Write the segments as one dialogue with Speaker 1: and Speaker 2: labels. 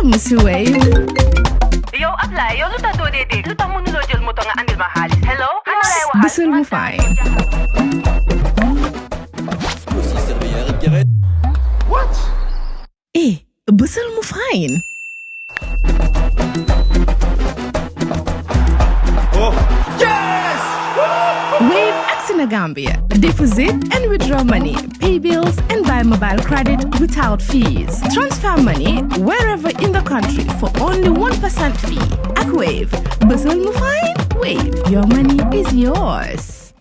Speaker 1: Monsieur Wave.
Speaker 2: Yo, apply. Yo, luta do dede. Luta mo nulo jël moto nga andil ma xaalis. Hello?
Speaker 1: Bësal mu fine.
Speaker 3: What?
Speaker 1: Bësal mu fine.
Speaker 3: Oh, yes!
Speaker 1: Wave acts in Gambia. Deposit and withdraw money, pay bills, and buy mobile credit without fees. Transfer money wherever in the country for only 1% fee. At Wave, Bësal mu fine. Wave, your money is yours.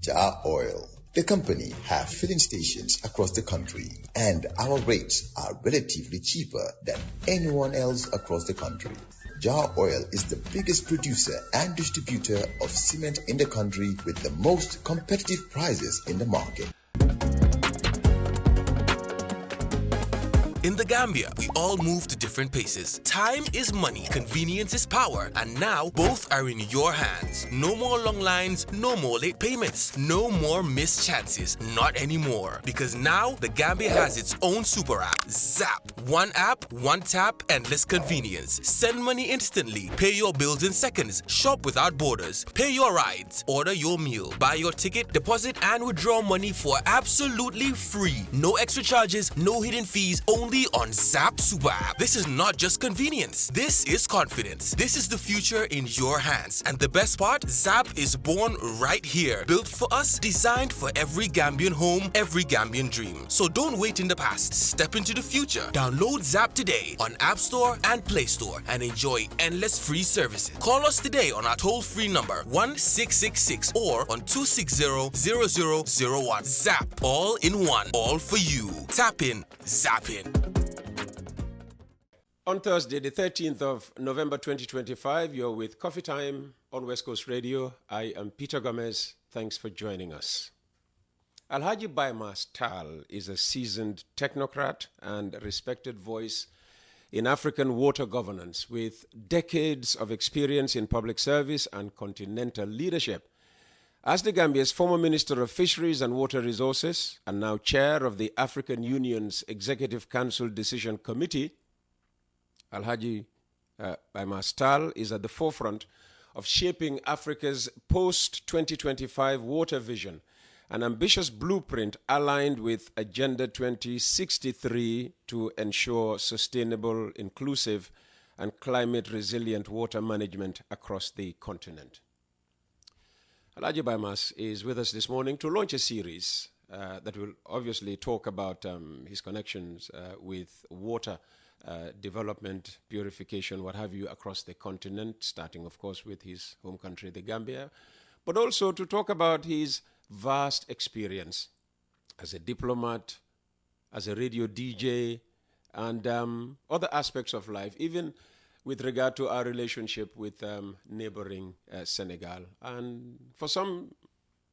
Speaker 4: Taal Oil. The company have filling stations across the country, and our rates are relatively cheaper than anyone else across the country. Taal Oil is the biggest producer and distributor of cement in the country with the most competitive prices in the market.
Speaker 5: In the Gambia, we all move to different paces. Time is money, convenience is power, and now both are in your hands. No more long lines, no more late payments, no more missed chances, not anymore. Because now the Gambia has its own super app, Zap. One app, one tap, endless convenience. Send money instantly, pay your bills in seconds, shop without borders, pay your rides, order your meal, buy your ticket, deposit and withdraw money for absolutely free. No extra charges, no hidden fees, only on Zap Super App. This is not just convenience. This is confidence. This is the future in your hands. And the best part, Zap is born right here. Built for us, designed for every Gambian home, every Gambian dream. So don't wait in the past. Step into the future. Download Zap today on App Store and Play Store and enjoy endless free services. Call us today on our toll-free number 1666 or on 260-0001. Zap. All in one. All for you. Tap in. Zap in.
Speaker 3: On Thursday, the 13th of November 2025, you're with Coffee Time on West Coast Radio. I am Peter Gomez. Thanks for joining us. Alhaji Baimas Taal is a seasoned technocrat and respected voice in African water governance with decades of experience in public service and continental leadership. As the Gambia's former Minister of Fisheries and Water Resources and now chair of the African Union's Executive Council Decision Committee, Alhaji Baimas Taal is at the forefront of shaping Africa's post-2025 water vision, an ambitious blueprint aligned with Agenda 2063 to ensure sustainable, inclusive, and climate-resilient water management across the continent. Alhaji Baimas is with us this morning to launch a series that will obviously talk about his connections with water development, purification, what have you, across the continent, starting, of course, with his home country, the Gambia, but also to talk about his vast experience as a diplomat, as a radio DJ, and other aspects of life, even with regard to our relationship with neighboring Senegal. And for some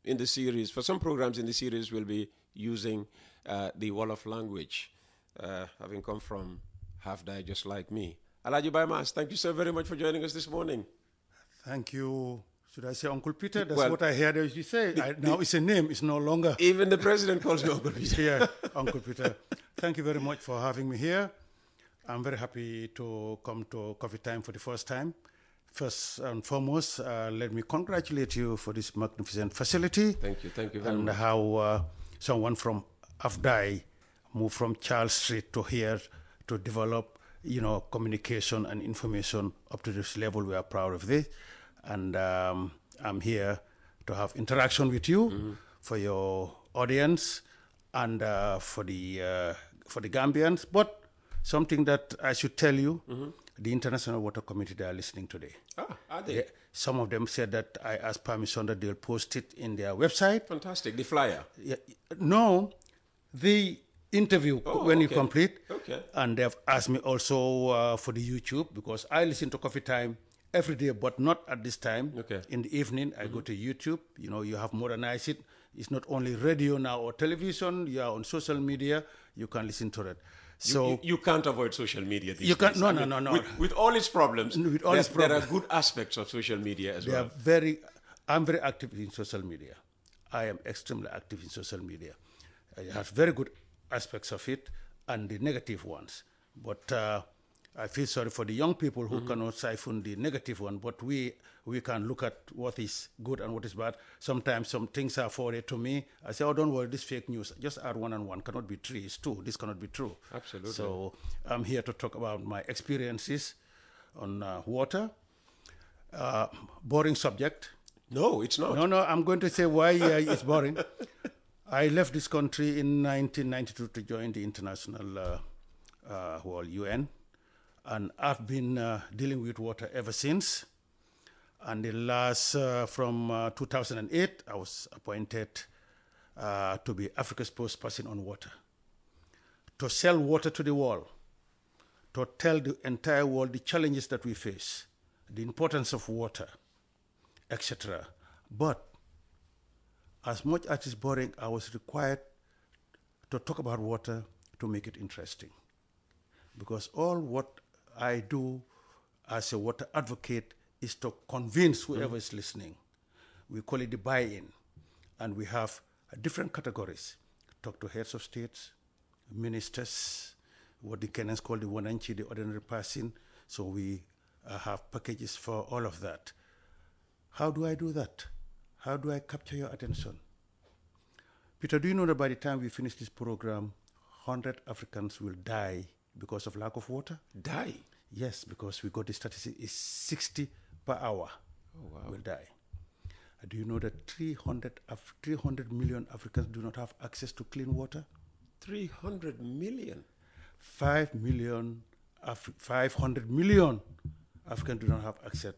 Speaker 3: in the series, for some programs in the series, we'll be using the Wolof language, having come from half-die just like me. Alhaji Baimas, thank you so very much for joining us this morning.
Speaker 6: Thank you. Should I say Uncle Peter? That's what I heard you say. Now it's a name. It's no longer.
Speaker 3: Even the president calls me Uncle Peter.
Speaker 6: Yeah, Uncle Peter. Thank you very much for having me here. I'm very happy to come to Coffee Time for the first time. First and foremost, let me congratulate you for this magnificent facility.
Speaker 3: Thank you very much.
Speaker 6: And how someone from Afdai moved from Charles Street to here to develop, communication and information up to this level. We are proud of this. And I'm here to have interaction with you for your audience and for the Gambians. But something that I should tell you, the International Water Committee, they are listening today.
Speaker 3: Ah, are they?
Speaker 6: Some of them said that I asked permission that they'll post it in their website.
Speaker 3: Fantastic. The flyer?
Speaker 6: Yeah, no, the interview when you complete.
Speaker 3: Okay.
Speaker 6: And they've asked me also for the YouTube, because I listen to Coffee Time every day, but not at this time.
Speaker 3: Okay.
Speaker 6: In the evening, I go to YouTube. You have modernized it. It's not only radio now or television. You are on social media. You can listen to it. So
Speaker 3: you can't avoid social media these days.
Speaker 6: Can't. No.
Speaker 3: With all its problems, there are good aspects of social media as well.
Speaker 6: I'm very active in social media. I am extremely active in social media. It has very good aspects of it and the negative ones. But I feel sorry for the young people who cannot siphon the negative one, but we can look at what is good and what is bad. Sometimes some things are forwarded to me. I say, oh, don't worry, this fake news. Just add 1 and 1 cannot be 3. It's 2. This cannot be true.
Speaker 3: Absolutely.
Speaker 6: So I'm here to talk about my experiences on water. Boring subject.
Speaker 3: No, it's not.
Speaker 6: No, I'm going to say why it's boring. I left this country in 1992 to join the international UN, and I've been dealing with water ever since. And the last, from 2008, I was appointed to be Africa's spokesperson on water, to sell water to the world, to tell the entire world the challenges that we face, the importance of water, etc. But as much as it's boring, I was required to talk about water to make it interesting. Because all what I do as a water advocate is to convince whoever is listening. We call it the buy-in. And we have different categories. Talk to heads of states, ministers, what the Kenyans call the wananchi, the ordinary person. So we have packages for all of that. How do I do that? How do I capture your attention? Peter, do you know that by the time we finish this program, 100 Africans will die because of lack of water?
Speaker 3: Die?
Speaker 6: Yes, because we got the statistic is 60 per hour will die. Do you know that 300 million Africans do not have access to clean water?
Speaker 3: 300 million?
Speaker 6: 500 million Africans do not have access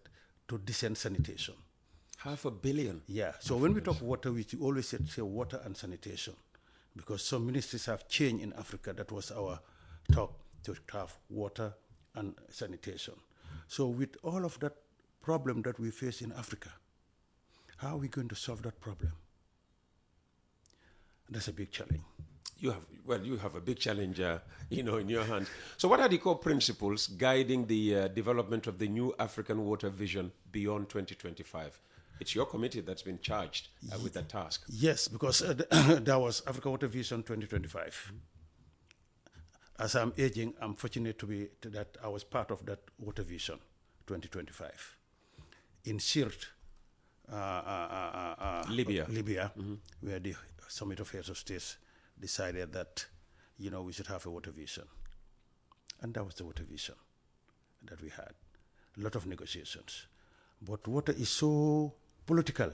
Speaker 6: to decent sanitation.
Speaker 3: 500 million?
Speaker 6: Yeah. So when we talk water, we always say water and sanitation, because some ministries have changed in Africa. That was our talk, to have water and sanitation. So with all of that problem that we face in Africa, how are we going to solve that problem? That's a big challenge.
Speaker 3: You have a big challenge, in your hands. So what are the core principles guiding the development of the new African water vision beyond 2025? It's your committee that's been charged with that task.
Speaker 6: Yes, because that was Africa Water Vision 2025. As I'm aging, I'm fortunate that I was part of that Water Vision 2025. In Sirt, Libya, where the Summit of Heads of States decided that, we should have a water vision. And that was the water vision that we had. A lot of negotiations. But water is so political.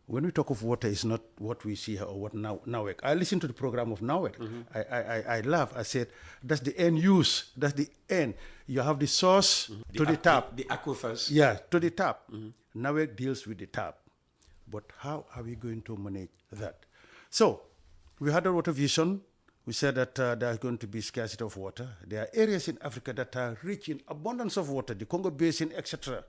Speaker 6: When we talk of water, it's not what we see here or what NAWEC. I listened to the program of NAWEC. I laugh. I said, that's the end use. That's the end. You have the source to the tap.
Speaker 3: The aquifers.
Speaker 6: Yeah, to the tap. NAWEC deals with the tap. But how are we going to manage that? So, we had a water vision. We said that there's going to be scarcity of water. There are areas in Africa that are rich in abundance of water, the Congo Basin, etc.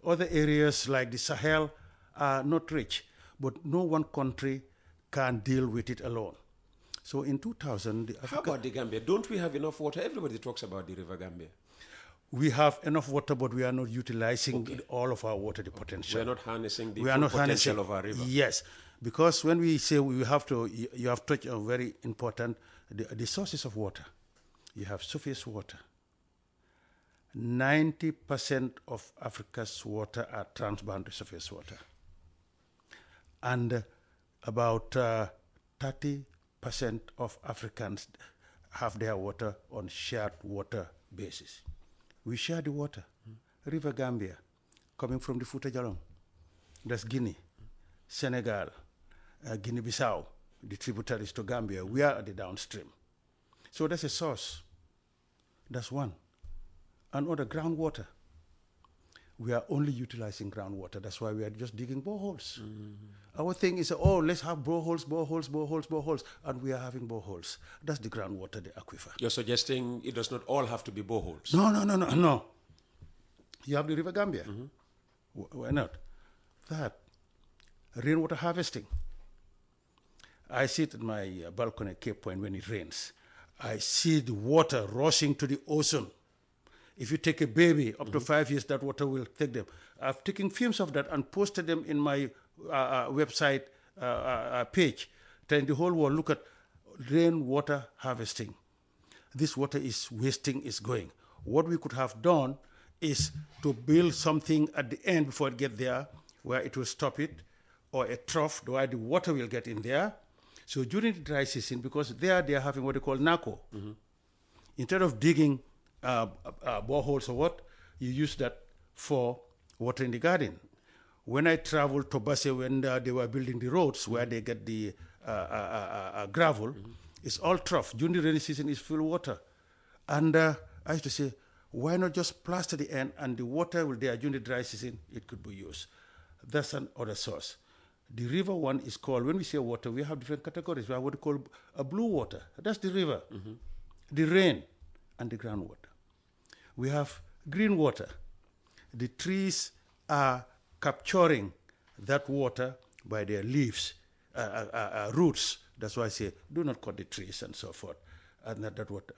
Speaker 6: Other areas like the Sahel are not rich, but no one country can deal with it alone. So in 2000...
Speaker 3: How about the Gambia? Don't we have enough water? Everybody talks about the River Gambia.
Speaker 6: We have enough water, but we are not utilizing all of our water, the potential.
Speaker 3: We are not harnessing the full potential of our river.
Speaker 6: Yes, because when we say we have to, you have touched on very important, the sources of water. You have surface water. 90% of Africa's water are transboundary surface water. And about 30% of Africans have their water on shared water basis. We share the water. River Gambia, coming from the Fouta Djallon. That's Guinea, Senegal, Guinea-Bissau, the tributaries to Gambia. We are at the downstream. So that's a source. That's one. And other groundwater. We are only utilizing groundwater. That's why we are just digging boreholes. Our thing is, let's have boreholes, and we are having boreholes. That's the groundwater, the aquifer.
Speaker 3: You're suggesting it does not all have to be boreholes?
Speaker 6: No. You have the River Gambia. Why not? That. Rainwater harvesting. I sit at my balcony at Cape Point when it rains. I see the water rushing to the ocean. If you take a baby up to 5 years, that water will take them. I've taken films of that and posted them in my website page, telling the whole world, look at rainwater harvesting. this water is wasting, is going. What we could have done is to build something at the end before it get there where it will stop it, or a trough where the water will get in there. So during the dry season, because there they are having what they call NACO. Instead of digging boreholes or what, you use that for watering the garden. When I traveled to Basse, when they were building the roads where they get the gravel, it's all trough. During the rainy season, it's full of water. And I used to say, why not just plaster the end and the water will there during the dry season, it could be used. That's another source. The river one is called, when we say water, we have different categories. We have what we call a blue water. That's the river. The rain and the groundwater. We have green water. The trees are capturing that water by their leaves, roots. That's why I say, do not cut the trees and so forth. And that water.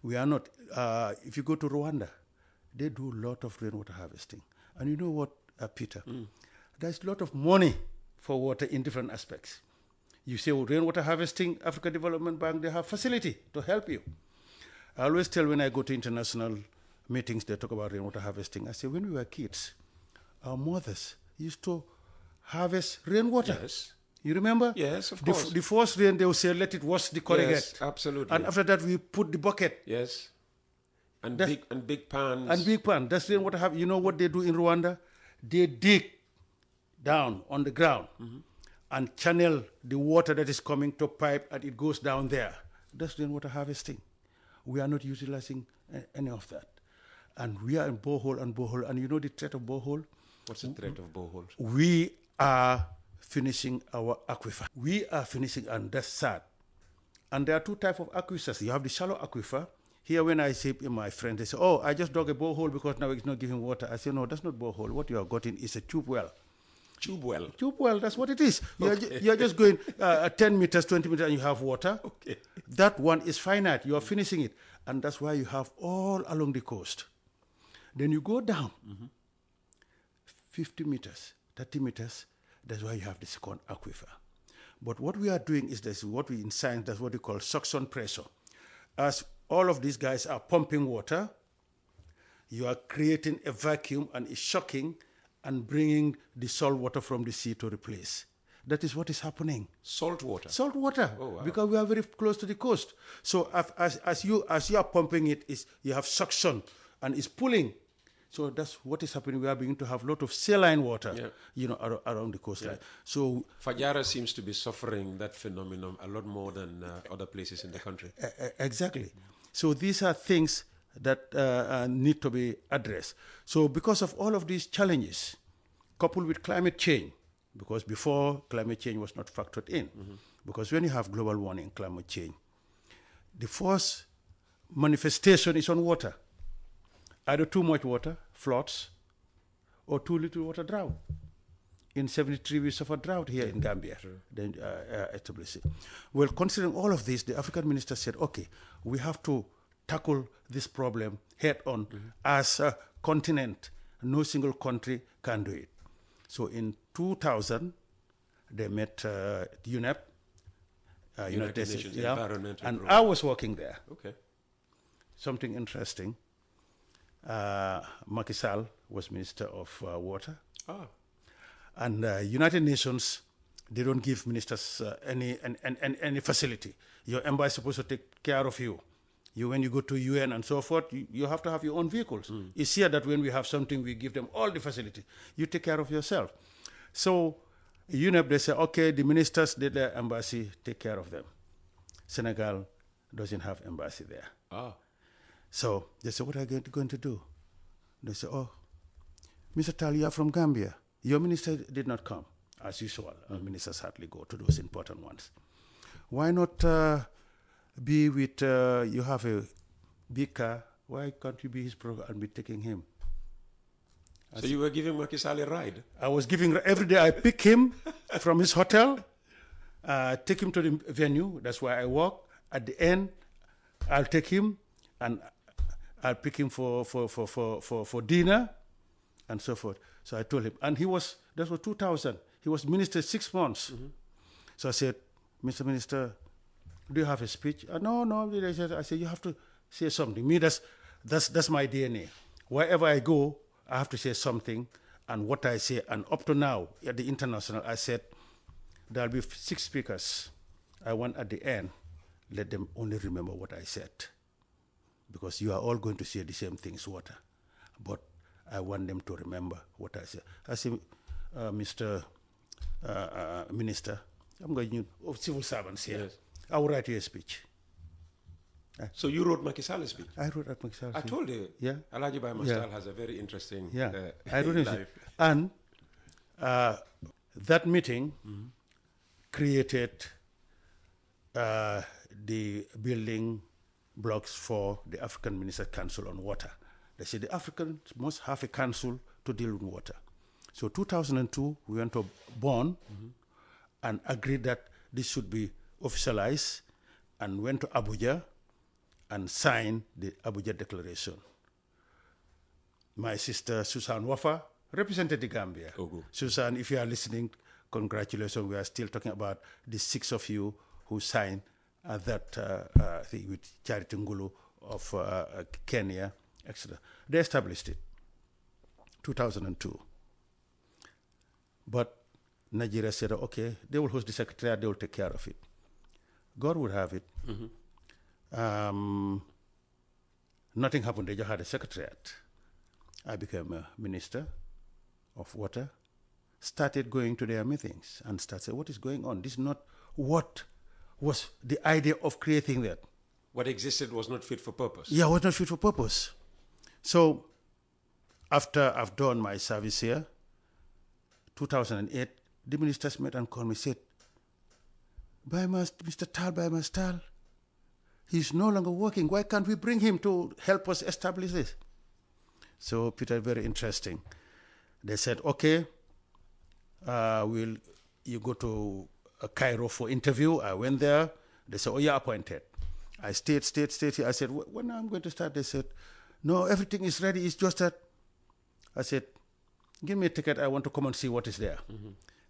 Speaker 6: We are not, if you go to Rwanda, they do a lot of rainwater harvesting. And you know what, Peter? There's a lot of money for water in different aspects. You say, rainwater harvesting, Africa Development Bank, they have facility to help you. I always tell when I go to international meetings, they talk about rainwater harvesting. I say, when we were kids, our mothers used to harvest rainwater.
Speaker 3: Yes.
Speaker 6: You remember?
Speaker 3: Yes, of course.
Speaker 6: The first rain, they would say, let it wash the corrugate.
Speaker 3: Yes, absolutely.
Speaker 6: And after that, we put the bucket.
Speaker 3: Yes. And big pans.
Speaker 6: And big pan. That's rainwater harvesting. You know what they do in Rwanda? They dig down on the ground and channel the water that is coming to pipe, and it goes down there. That's rainwater harvesting. We are not utilizing any of that. And we are in borehole and borehole. And you know the threat of borehole?
Speaker 3: What's the threat of boreholes?
Speaker 6: We are finishing our aquifer. We are finishing, and that's sad. And there are two types of aquifers. You have the shallow aquifer. Here, when I say my friends, they say, oh, I just dug a borehole because now it's not giving water. I say, no, that's not borehole. What you have gotten is a tube well.
Speaker 3: Tube well.
Speaker 6: Tube well, that's what it is. You're just going 10 meters, 20 meters, and you have water.
Speaker 3: Okay.
Speaker 6: That one is finite. You are finishing it. And that's why you have all along the coast. Then you go down 50 meters, 30 meters. That's why you have the second aquifer. But what we are doing is this, what we in science, that's what we call suction pressure. As all of these guys are pumping water, you are creating a vacuum, and it's shocking and bringing the salt water from the sea to replace. That is what is happening.
Speaker 3: Salt water?
Speaker 6: Salt water,
Speaker 3: Oh, wow.
Speaker 6: because we are very close to the coast. So as you are pumping it, you have suction, and it's pulling. So that's what is happening. We are beginning to have a lot of saline water, around the coastline.
Speaker 3: Yeah.
Speaker 6: So
Speaker 3: Fajara seems to be suffering that phenomenon a lot more than other places in the country.
Speaker 6: Exactly. So these are things that need to be addressed. So because of all of these challenges, coupled with climate change, because before climate change was not factored in, because when you have global warming, climate change, the first manifestation is on water. Either too much water, floods, or too little water, drought. In 73, we suffered drought here in Gambia. Then established it. Well, considering all of this, the African minister said, okay, we have to tackle this problem head on as a continent. No single country can do it. So in 2000, they met UNEP,
Speaker 3: United Nations Environmental
Speaker 6: and
Speaker 3: Program.
Speaker 6: I was working there.
Speaker 3: Okay.
Speaker 6: Something interesting. Macky Sall was Minister of Water.
Speaker 3: Ah.
Speaker 6: And United Nations, they don't give ministers any facility. Your embassy is supposed to take care of you. When you go to UN and so forth, you have to have your own vehicles. It's here that when we have something, we give them all the facility. You take care of yourself. So UNEP, they say, okay, the ministers did their embassy, take care of them. Senegal doesn't have embassy there.
Speaker 3: Ah.
Speaker 6: So they say, what are you going to do? They say, oh, Mr. Taal, you are from Gambia. Your minister did not come. As usual, ministers hardly go to those important ones. Why not be with, you have a big car, why can't you be his program and be taking him?
Speaker 3: So you were giving Macky Sall a ride?
Speaker 6: I was giving, every day I pick him from his hotel, take him to the venue, that's where I walk. At the end, I'll take him and I'll pick him for dinner and so forth. So I told him, and that was 2000. He was minister 6 months. So I said, Mr. Minister, do you have a speech? No. I said, you have to say something. Me, that's my DNA. Wherever I go, I have to say something, and what I say. And up to now, at the international, I said, there'll be 6 speakers. I want at the end, let them only remember what I said. Because you are all going to say the same things, water. But I want them to remember what I said. I say, Mr. Minister, I'm going to civil servants here. Yes. I will write you a speech.
Speaker 3: So you wrote Macky Sall's speech?
Speaker 6: I wrote Macky Sall's speech.
Speaker 3: I told you, Alhaji Bai Mastal has a very interesting
Speaker 6: I wrote life. And that meeting created the building blocks for the African Minister Council on Water. They said the Africans must have a council to deal with water. So 2002, we went to Bonn and agreed that this should be officialized, and went to Abuja and signed the Abuja Declaration. My sister, Susan Wafa, represented the Gambia. Susan, if you are listening, congratulations. We are still talking about the 6 of you who signed that thing with Charity Ngulu of Kenya, etc. They established it, 2002. But Nigeria said, okay, they will host the secretariat, they will take care of it. God would have it. Nothing happened, they just had a secretariat. I became a minister of water, started going to their meetings and started saying, what is going on? This is not what was the idea of creating that.
Speaker 3: What existed was not fit for purpose.
Speaker 6: Yeah, was not fit for purpose. So after I've done my service here, 2008, the ministers met and called me, said, Mr. Taal, he's no longer working. Why can't we bring him to help us establish this? So, Peter, very interesting. They said, okay, you go to Cairo for interview. I went there. They said, oh, you're appointed. I stayed here. I said, when I'm going to start? They said, no, everything is ready. It's just that. I said, give me a ticket. I want to come and see what is there.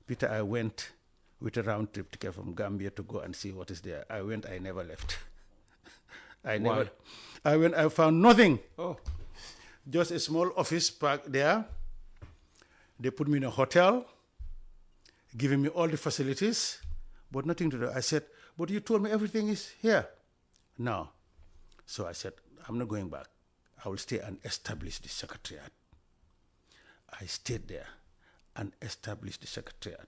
Speaker 6: Peter, I went with a round trip ticket from Gambia to go and see what is there. I went, I never left.
Speaker 3: Why?
Speaker 6: I found nothing.
Speaker 3: Oh.
Speaker 6: Just a small office park there. They put me in a hotel, giving me all the facilities, but nothing to do. I said, but you told me everything is here. No. So I said, I'm not going back. I will stay and establish the secretariat. I stayed there and established the secretariat.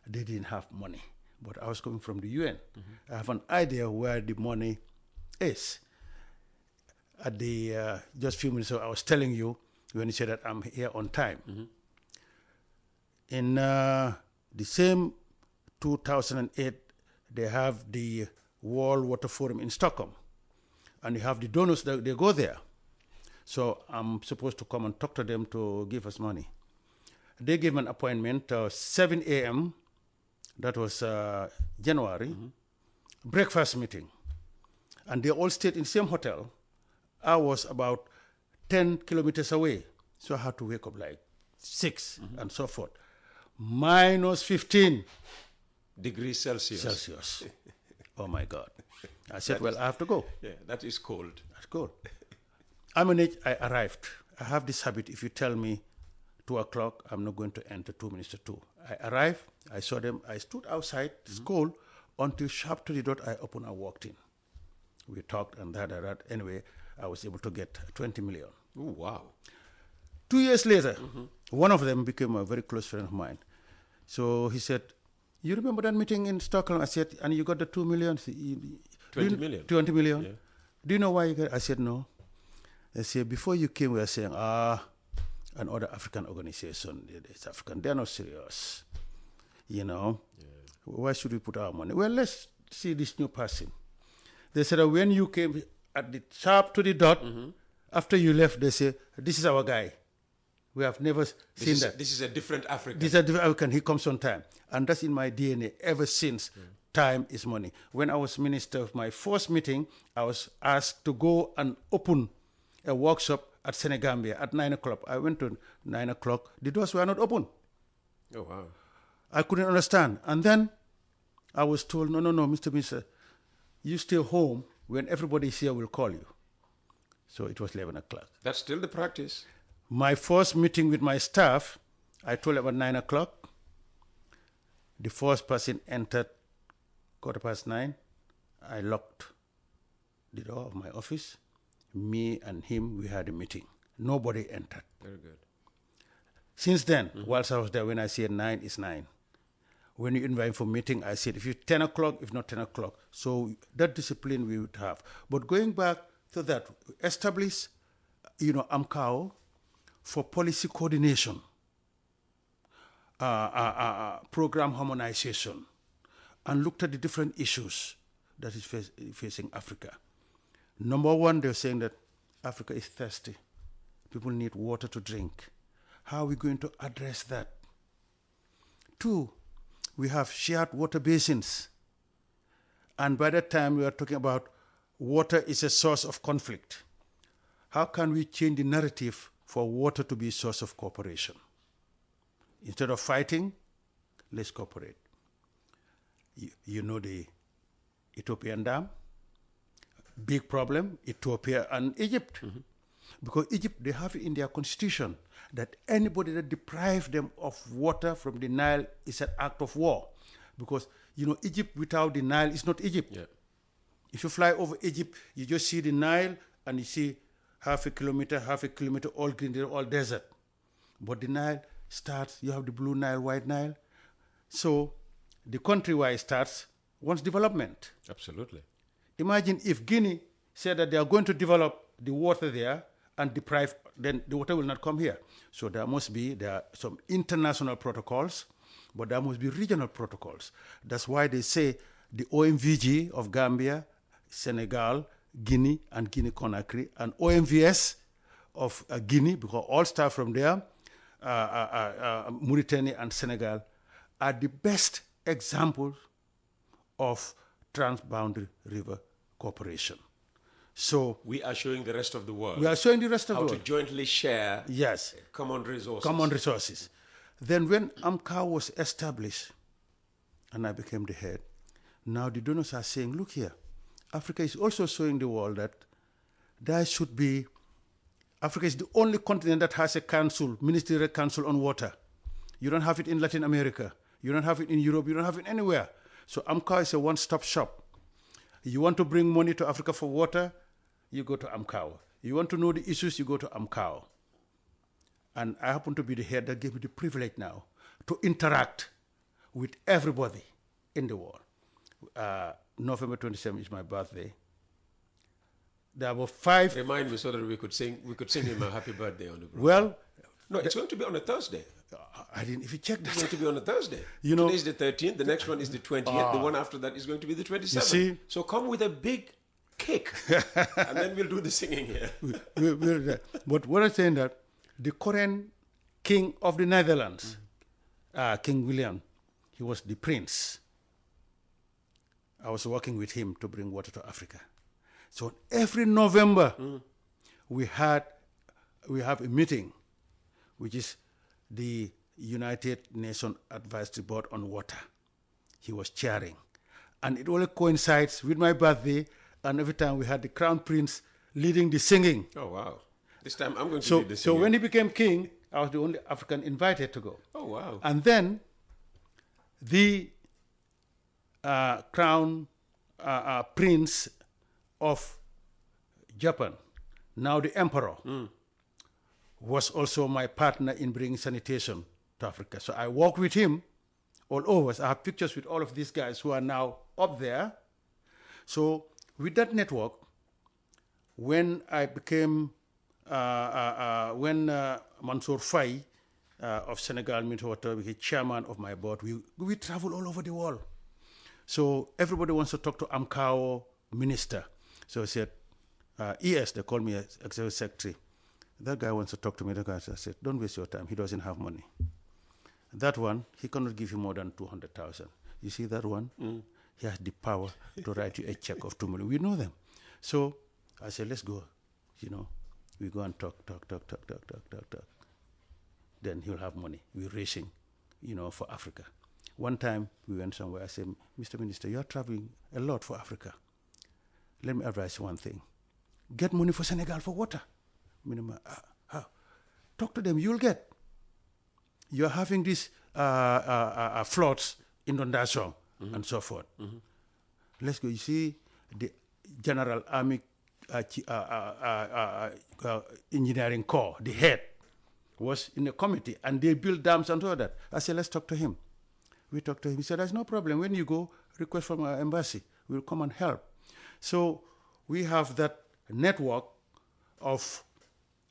Speaker 6: They didn't have money, but I was coming from the UN. I have an idea where the money is. At the just a few minutes ago, I was telling you when you said that I'm here on time. In the same 2008, they have the World Water Forum in Stockholm, and you have the donors that they go there. So I'm supposed to come and talk to them to give us money. They gave me an appointment 7 a.m. That was January, breakfast meeting. And they all stayed in the same hotel. I was about 10 kilometers away. So I had to wake up like 6 and so forth. Minus 15
Speaker 3: degrees Celsius.
Speaker 6: Oh my God. I said, well, I have to go.
Speaker 3: Yeah, that is cold.
Speaker 6: That's cold. I managed, I arrived. I have this habit, if you tell me 2 o'clock, I'm not going to enter 2 minutes to 2. I arrived, I saw them, I stood outside school until sharp to the dot, I opened and walked in. We talked and that. Anyway, I was able to get 20 million.
Speaker 3: Ooh, wow.
Speaker 6: 2 years later, one of them became a very close friend of mine. So he said, you remember that meeting in Stockholm? I said, and you got the 2 million?
Speaker 3: 20 million.
Speaker 6: 20 million.
Speaker 3: Yeah.
Speaker 6: Do you know why you got it? I said, no. They said, before you came, we were saying, another African organization, it's African, they're not serious. You know, why should we put our money? Well, let's see this new person. They said, when you came at the sharp to the dot, after you left, they said, this is our guy. We have never seen that.
Speaker 3: This is a different African.
Speaker 6: This is a different African. He comes on time. And that's in my DNA ever since. Time is money. When I was minister of my first meeting, I was asked to go and open a workshop at Senegambia at 9 o'clock. I went to 9 o'clock. The doors were not open.
Speaker 3: Oh, wow.
Speaker 6: I couldn't understand. And then I was told, no, Mr. Minister, you stay home. When everybody's here, we'll call you. So it was 11 o'clock.
Speaker 3: That's still the practice.
Speaker 6: My first meeting with my staff, I told about 9 o'clock. The first person entered 9:15. I locked the door of my office. Me and him, we had a meeting. Nobody entered.
Speaker 3: Very good.
Speaker 6: Since then, whilst I was there, when I said 9, it's 9. When you invite for meeting, I said, if you 10 o'clock, if not 10 o'clock. So that discipline we would have. But going back to that, establish, AMCAO for policy coordination, program harmonization, and looked at the different issues that is facing Africa. Number one, they're saying that Africa is thirsty. People need water to drink. How are we going to address that? 2, we have shared water basins. And by that time, we are talking about water is a source of conflict. How can we change the narrative for water to be a source of cooperation? Instead of fighting, let's cooperate. You know the Ethiopian dam? Big problem, Ethiopia and Egypt. Because Egypt, they have in their constitution that anybody that deprives them of water from the Nile is an act of war. Because, Egypt without the Nile is not Egypt.
Speaker 3: Yeah.
Speaker 6: If you fly over Egypt, you just see the Nile and you see half a kilometer, all green, all desert. But the Nile starts, you have the blue Nile, white Nile. So the country-wise starts, wants development.
Speaker 3: Absolutely.
Speaker 6: Imagine if Guinea said that they are going to develop the water there and deprive, then the water will not come here. So there are some international protocols, but there must be regional protocols. That's why they say the OMVG of Gambia, Senegal, Guinea, and Guinea-Conakry, and OMVS of Guinea, because all start from there, Mauritania and Senegal, are the best examples of transboundary river cooperation. So
Speaker 3: we are showing the rest of the world.
Speaker 6: We are showing the rest of the world
Speaker 3: how to jointly share common resources.
Speaker 6: Then when AMCAO was established, and I became the head, now the donors are saying, look here, Africa is also showing the world that there should be, Africa is the only continent that has a council, ministerial council on water. You don't have it in Latin America. You don't have it in Europe. You don't have it anywhere. So AMCAO is a one-stop shop. You want to bring money to Africa for water, you go to AMCAO. You want to know the issues, you go to AMCAO. And I happen to be the head that gave me the privilege now to interact with everybody in the world. November 27th is my birthday. There were 5.
Speaker 3: Remind me so that we could sing him a happy birthday on the program.
Speaker 6: Well,
Speaker 3: no, it's going to be on a Thursday.
Speaker 6: I didn't. If you check that,
Speaker 3: it's going to be on a Thursday. Today is the 13th. The next one is the 20th. The one after that is going to be the 27th.
Speaker 6: You see?
Speaker 3: So come with a big cake, and then we'll do the singing here.
Speaker 6: But what I'm saying that the current king of the Netherlands, King William, he was the prince. I was working with him to bring water to Africa. So every November, we have a meeting, which is the United Nations Advisory Board on Water. He was chairing. And it only coincides with my birthday, and every time we had the Crown Prince leading the singing.
Speaker 3: Oh, wow. This time I'm going to lead the singing.
Speaker 6: So when he became king, I was the only African invited to go.
Speaker 3: Oh, wow.
Speaker 6: And then the Crown Prince of Japan, now the Emperor, was also my partner in bringing sanitation to Africa. So I worked with him all over. So I have pictures with all of these guys who are now up there. So with that network, when I became, when Mansour Faye of Senegal Water became chairman of my board, we travel all over the world. So everybody wants to talk to AMCAO minister. So I said, ES, they call me executive secretary. That guy wants to talk to me. That guy said, don't waste your time. He doesn't have money. That one, he cannot give you more than 200,000. You see that one? He has the power to write you a check of 2 million. We know them. So I said, let's go. We go and talk. Then he'll have money. We're racing, for Africa. One time we went somewhere. I said, Mr. Minister, you're traveling a lot for Africa. let me advise you one thing. Get money for Senegal for water. Talk to them, you'll get. You're having these floods, inundation, and so forth. Let's go. You see, the General Army Engineering Corps, the head, was in a committee, and they built dams and all that. I said, let's talk to him. We talked to him. He said, there's no problem. When you go, request from our embassy. We'll come and help. So we have that network of,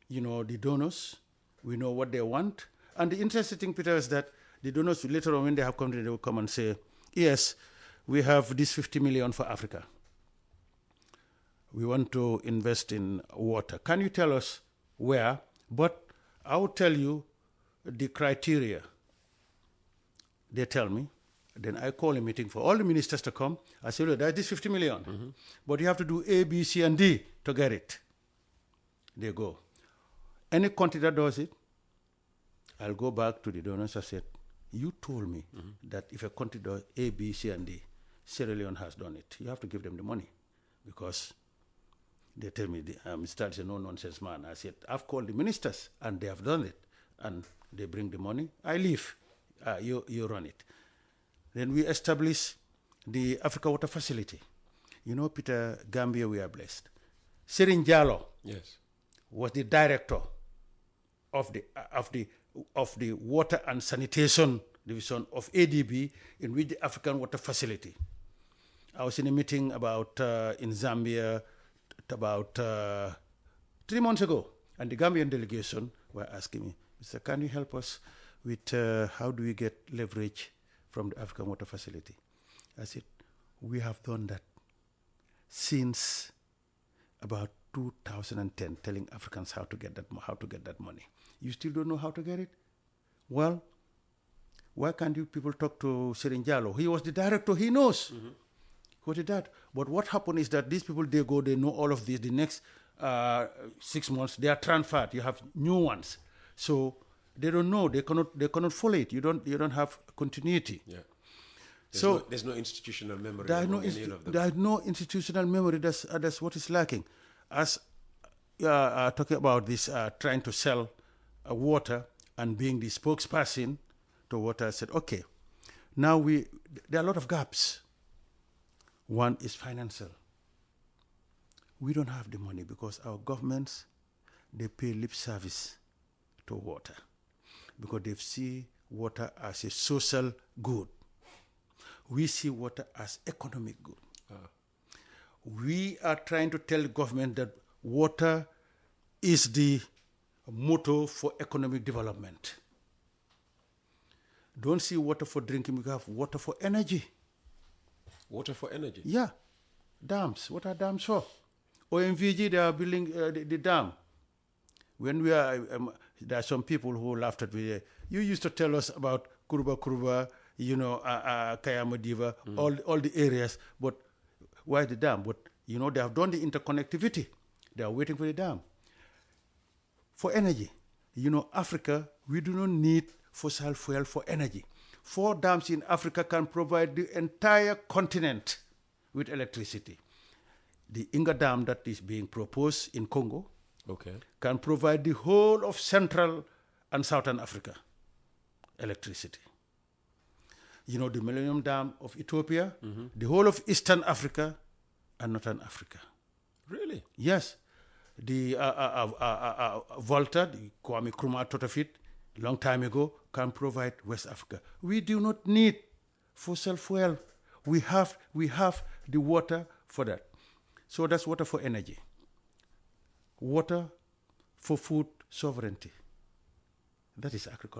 Speaker 6: the donors. We know what they want. And the interesting thing, Peter, is that the donors, later on when they have come, they will come and say, yes, we have this 50 million for Africa. We want to invest in water. Can you tell us where? But I will tell you the criteria. They tell me. Then I call a meeting for all the ministers to come. I say, look, there's this 50 million. But you have to do A, B, C, and D to get it. They go. Any country that does it, I'll go back to the donors. I said, you told me that if a country does A, B, C, and D, Sierra Leone has done it. You have to give them the money. Because they tell me, Mr. is a no-nonsense man. I said, I've called the ministers, and they have done it. And they bring the money. I leave. You run it. Then we establish the Africa Water Facility. Peter, Gambia, we are blessed. Serin Jallo was the director of the Water and Sanitation Division of ADB, in which the African Water Facility. I was in a meeting about in Zambia about 3 months ago, and the Gambian delegation were asking me, Mr. Can you help us with how do we get leverage from the African Water Facility? I said, we have done that since about 2010, telling Africans how to get that money. You still don't know how to get it? Well, why can't you people talk to Serin Jallo? He was the director, he knows. What did that? But what happened is that these people, they know all of this. The next 6 months, they are transferred. You have new ones. So they don't know. They cannot follow it. You don't have continuity. Yeah.
Speaker 3: There's no institutional memory.
Speaker 6: There is no institutional memory. That's what is lacking. As talking about this, trying to sell water and being the spokesperson to water, I said, okay, now there are a lot of gaps. One is financial. We don't have the money because our governments, they pay lip service to water because they see water as a social good. We see water as economic good. We are trying to tell the government that water is the motto for economic development. Don't see water for drinking, we have water for energy.
Speaker 3: Water for energy?
Speaker 6: Yeah. Dams. What are dams for? OMVG, they are building the dam. When there are some people who laughed at me. You used to tell us about Kuruba, Kayamadiva, all the areas, but why the dam? But, they have done the interconnectivity. They are waiting for the dam. For energy, Africa, we do not need fossil fuel for energy. 4 dams in Africa can provide the entire continent with electricity. The Inga Dam that is being proposed in Congo can provide the whole of Central and Southern Africa electricity. The Millennium Dam of Ethiopia, the whole of Eastern Africa and Northern Africa.
Speaker 3: Really?
Speaker 6: Yes. The Volta, the Kwame Nkrumah thought of it a long time ago, can provide West Africa. We do not need fossil fuel. We have the water for that. So that's water for energy. Water for food sovereignty. That is agriculture.